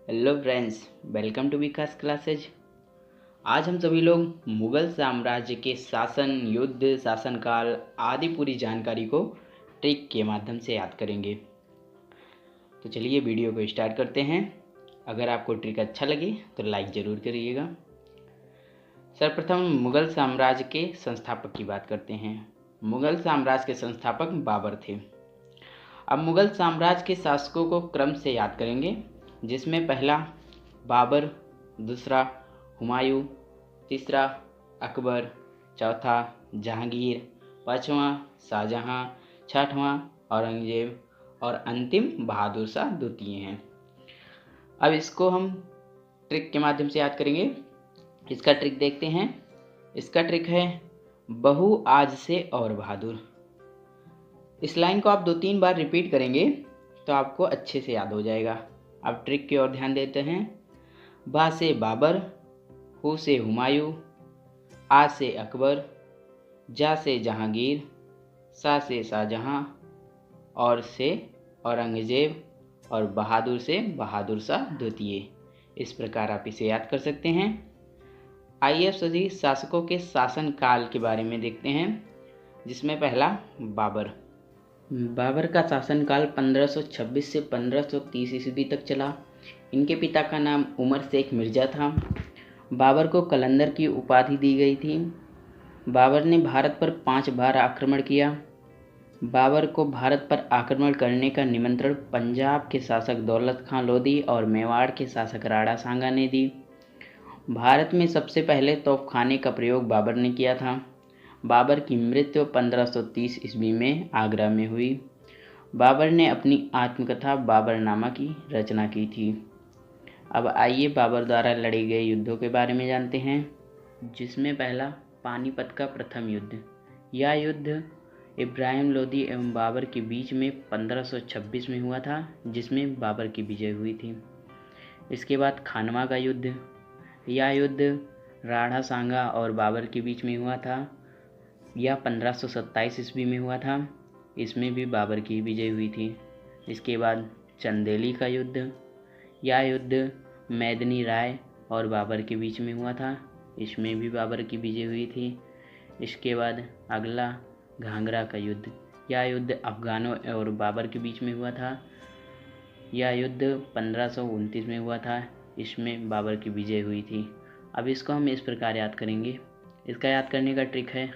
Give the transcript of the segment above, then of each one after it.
Hello friends, welcome to Vikas classes. आज हम सभी लोग मुगल साम्राज्य के शासन, युद्ध, शासनकाल आदि पूरी जानकारी को ट्रिक के माध्यम से याद करेंगे। तो चलिए वीडियो को स्टार्ट करते हैं। अगर आपको ट्रिक अच्छा लगे तो लाइक ज़रूर करिएगा। सर्वप्रथम मुगल साम्राज्य के संस्थापक की बात करते हैं। मुगल साम्राज्य के संस्थापक बाबर थे। अब मुगल साम्राज्य के शासकों को क्रम से याद करेंगे, जिसमें पहला बाबर, दूसरा हुमायूं, तीसरा अकबर, चौथा जहांगीर, पाँचवां शाहजहां, छठवां औरंगजेब और अंतिम बहादुर शाह द्वितीय हैं। अब इसको हम ट्रिक के माध्यम से याद करेंगे। इसका ट्रिक देखते हैं। इसका ट्रिक है बहु आज से और बहादुर। इस लाइन को आप 2-3 बार रिपीट करेंगे तो आपको अच्छे से याद हो जाएगा। अब ट्रिक की ओर ध्यान देते हैं। बा से बाबर, हु से हुमायूं, आ से अकबर, जा से जहांगीर, सा से शाहजहां, और से औरंगजेब और बहादुर से बहादुर शाह द्वितीय। इस प्रकार आप इसे याद कर सकते हैं। आइए अब सभी शासकों के शासन काल के बारे में देखते हैं, जिसमें पहला बाबर। बाबर का शासनकाल 1526 से 1530 ईस्वी तक चला। इनके पिता का नाम उमर शेख मिर्ज़ा था। बाबर को कलंदर की उपाधि दी गई थी। बाबर ने भारत पर 5 बार आक्रमण किया। बाबर को भारत पर आक्रमण करने का निमंत्रण पंजाब के शासक दौलत खां लोधी और मेवाड़ के शासक राणा सांगा ने दी। भारत में सबसे पहले तोपखाने का प्रयोग बाबर ने किया था। बाबर की मृत्यु 1530 ईस्वी में आगरा में हुई। बाबर ने अपनी आत्मकथा बाबरनामा की रचना की थी। अब आइए बाबर द्वारा लड़े गए युद्धों के बारे में जानते हैं, जिसमें पहला पानीपत का प्रथम युद्ध। यह युद्ध इब्राहिम लोदी एवं बाबर के बीच में 1526 में हुआ था, जिसमें बाबर की विजय हुई थी। इसके बाद खानवा का युद्ध। यह युद्ध राणा सांगा और बाबर के बीच में हुआ था। यह 1527 ईस्वी में हुआ था। इसमें भी बाबर की विजय हुई थी। इसके बाद चंदेली का युद्ध। यह युद्ध मैदनी राय और बाबर के बीच में हुआ था। इसमें भी बाबर की विजय हुई थी। इसके बाद अगला घाघरा का युद्ध। यह युद्ध अफगानों और बाबर के बीच में हुआ था। यह युद्ध 1529 में हुआ था। इसमें बाबर की विजय हुई थी। अब इसको हम इस प्रकार याद करेंगे। इसका याद करने का ट्रिक है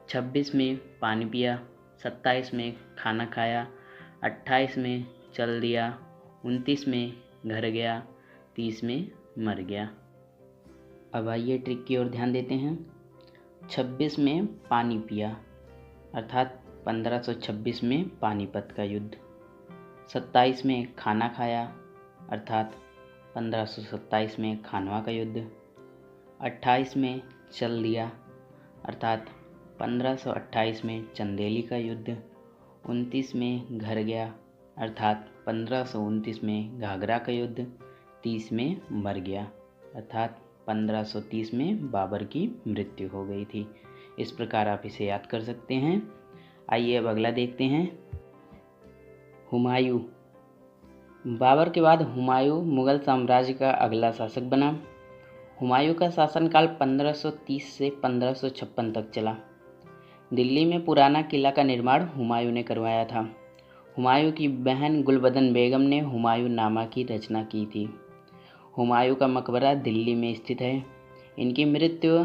26 में पानी पिया, 27 में खाना खाया, 28 में चल दिया, 29 में घर गया, 30 में मर गया। अब आइए ट्रिक की ओर ध्यान देते हैं। 26 में पानी पिया अर्थात 1526 में पानीपत का युद्ध। 27 में खाना खाया अर्थात 1527 में खानवा का युद्ध। 28 में चल दिया अर्थात 1528 में चंदेली का युद्ध। 29 में घर गया अर्थात 1529 में घाघरा का युद्ध। 30 में मर गया अर्थात 1530 में बाबर की मृत्यु हो गई थी। इस प्रकार आप इसे याद कर सकते हैं। आइए अब अगला देखते हैं। हुमायूं। बाबर के बाद हुमायूं मुगल साम्राज्य का अगला शासक बना। हुमायूं का शासनकाल 1530 से 1556 तक चला। दिल्ली में पुराना किला का निर्माण हुमायूं ने करवाया था। हुमायूं की बहन गुलबदन बेगम ने हुमायूं नामा की रचना की थी। हुमायूं का मकबरा दिल्ली में स्थित है। इनकी मृत्यु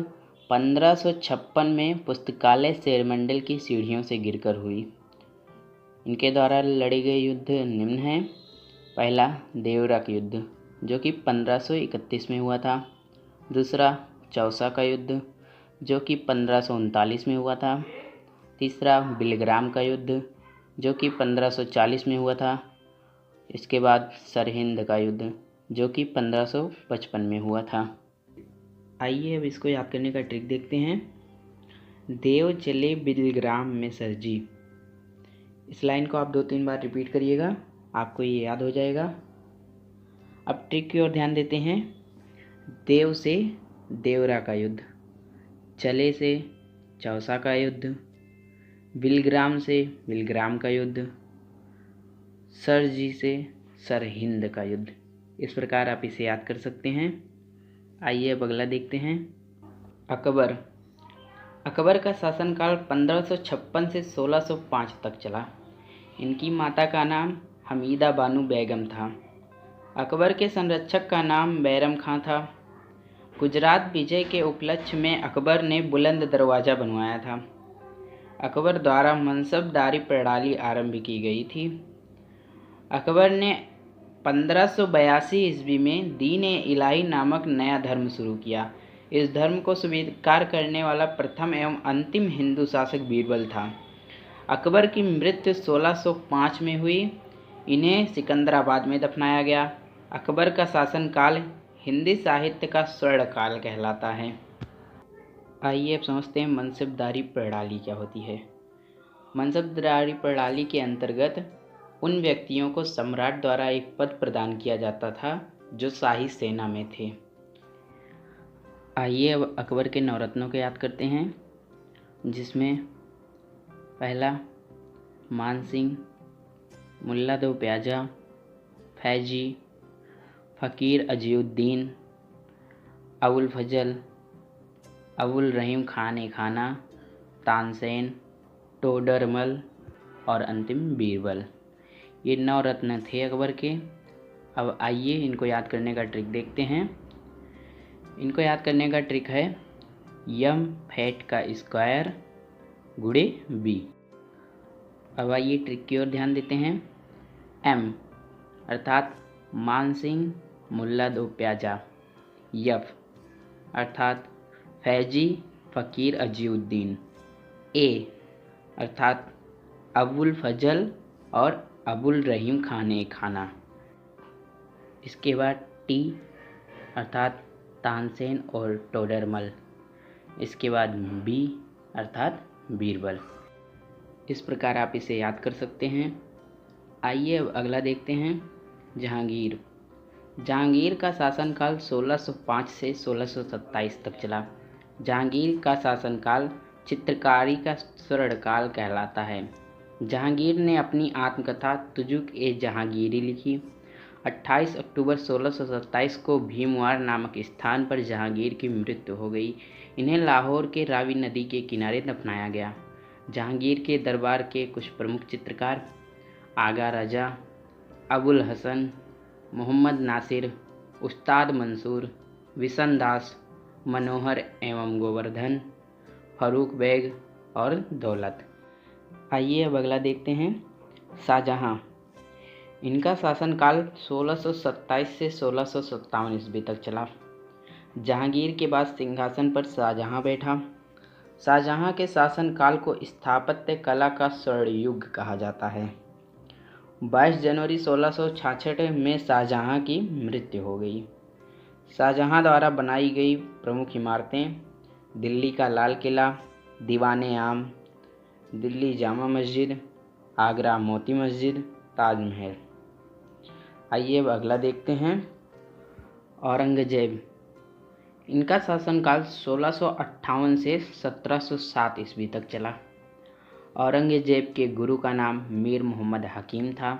1556 में पुस्तकालय शेरमंडल की सीढ़ियों से गिरकर हुई। इनके द्वारा लड़े गए युद्ध निम्न हैं। पहला देवरा का युद्ध, जो कि 1531 में हुआ था। दूसरा चौसा का युद्ध, जो कि 1539 में हुआ था। तीसरा बिलग्राम का युद्ध, जो कि 1540 में हुआ था। इसके बाद सरहिंद का युद्ध, जो कि 1555 में हुआ था। आइए अब इसको याद करने का ट्रिक देखते हैं। देव चले बिलग्राम में सरजी। इस लाइन को आप 2-3 बार रिपीट करिएगा, आपको ये याद हो जाएगा। अब ट्रिक की ओर ध्यान देते हैं। देव से देवरा का युद्ध, चले से चौसा का युद्ध, बिलग्राम से बिलग्राम का युद्ध, सरजी से सरहिंद का युद्ध। इस प्रकार आप इसे याद कर सकते हैं। आइए अब अगला देखते हैं। अकबर। अकबर का शासनकाल 1556 से 1605 तक चला। इनकी माता का नाम हमीदा बानो बेगम था। अकबर के संरक्षक का नाम बैरम खां था। गुजरात विजय के उपलक्ष्य में अकबर ने बुलंद दरवाज़ा बनवाया था। अकबर द्वारा मनसबदारी प्रणाली आरंभ की गई थी। अकबर ने 1582 ईस्वी में दीन-ए-इलाही नामक नया धर्म शुरू किया। इस धर्म को स्वीकार करने वाला प्रथम एवं अंतिम हिंदू शासक बीरबल था। अकबर की मृत्यु 1605 में हुई। इन्हें सिकंदराबाद में दफनाया गया। अकबर का शासनकाल हिंदी साहित्य का स्वर्ण काल कहलाता है। आइए अब समझते हैं मनसबदारी प्रणाली क्या होती है। मनसबदारी प्रणाली के अंतर्गत उन व्यक्तियों को सम्राट द्वारा एक पद प्रदान किया जाता था जो शाही सेना में थे। आइए अब अकबर के नवरत्नों को याद करते हैं, जिसमें पहला मानसिंह, मुल्ला दो प्याजा, फैजी, फ़कीर अजीउद्दीन, अबुल फजल, अबुल रहीम खान ए खाना, तानसेन, टोडरमल और अंतिम बीरबल। ये 9 रत्न थे अकबर के। अब आइए इनको याद करने का ट्रिक देखते हैं। इनको याद करने का ट्रिक है यम फैट का स्क्वायर गुणे बी। अब आइए ट्रिक की ओर ध्यान देते हैं। एम अर्थात मानसिंह मुल्ला दो प्याजा, यफ अर्थात फैजी फ़कीर अजीउद्दीन, ए अर्थात अबुल फजल और अबुल रहीम खान ए खाना, इसके बाद टी अर्थात तानसेन और टोडरमल, इसके बाद बी अर्थात बीरबल। इस प्रकार आप इसे याद कर सकते हैं। आइए अब अगला देखते हैं। जहांगीर। जहांगीर का शासनकाल 1605 से 1627 तक चला। जहांगीर का शासनकाल चित्रकारी का स्वर्णकाल कहलाता है। जहांगीर ने अपनी आत्मकथा तुजुक ए जहांगीरी लिखी। 28 अक्टूबर 1627 को भीमवार नामक स्थान पर जहांगीर की मृत्यु हो गई। इन्हें लाहौर के रावी नदी के किनारे दफनाया गया। जहांगीर के दरबार के कुछ प्रमुख चित्रकार आगा रजा, अबुल हसन, मोहम्मद नासिर, उस्ताद मंसूर, विशन दास, मनोहर एवं गोवर्धन, फरूक बेग और दौलत। आइए अब अगला देखते हैं। शाहजहां। इनका शासनकाल 1627 से 1657 ईस्वी तक चला। जहांगीर के बाद सिंहासन पर शाहजहां बैठा। शाहजहां के शासनकाल को स्थापत्य कला का स्वर्ण युग कहा जाता है। 22 जनवरी 1666 में शाहजहां की मृत्यु हो गई। शाहजहां द्वारा बनाई गई प्रमुख इमारतें दिल्ली का लाल किला, दीवाने आम, दिल्ली जामा मस्जिद, आगरा मोती मस्जिद, ताजमहल। आइए अब अगला देखते हैं। औरंगजेब। इनका शासनकाल 1658 से 1707 ईस्वी तक चला। औरंगजेब के गुरु का नाम मीर मोहम्मद हकीम था।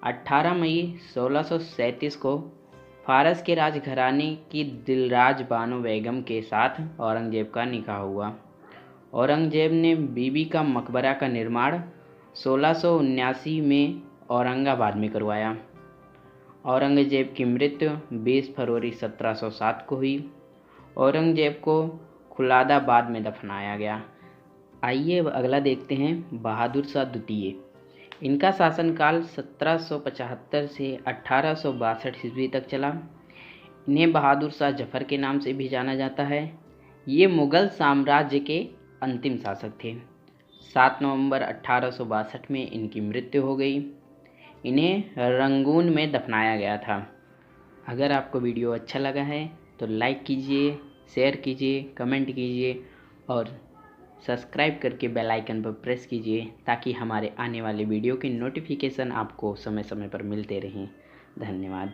18 मई 1637 को फारस के राजघराने की दिलराज बानो बेगम के साथ औरंगजेब का निकाह हुआ। औरंगजेब ने बीबी का मकबरा का निर्माण 1679 में औरंगाबाद में करवाया। औरंगजेब की मृत्यु 20 फरवरी 1707 को हुई। औरंगजेब को खुलादाबाद में दफनाया गया। आइए अब अगला देखते हैं। बहादुर शाह द्वितीय। इनका शासनकाल 1775 से 1862 ईस्वी तक चला। इन्हें बहादुर शाह जफर के नाम से भी जाना जाता है। ये मुग़ल साम्राज्य के अंतिम शासक थे। 7 नवंबर 1862 में इनकी मृत्यु हो गई। इन्हें रंगून में दफनाया गया था। अगर आपको वीडियो अच्छा लगा है तो लाइक कीजिए, शेयर कीजिए, कमेंट कीजिए और सब्सक्राइब करके बेल आइकन पर प्रेस कीजिए ताकि हमारे आने वाले वीडियो की नोटिफिकेशन आपको समय समय पर मिलते रहें। धन्यवाद।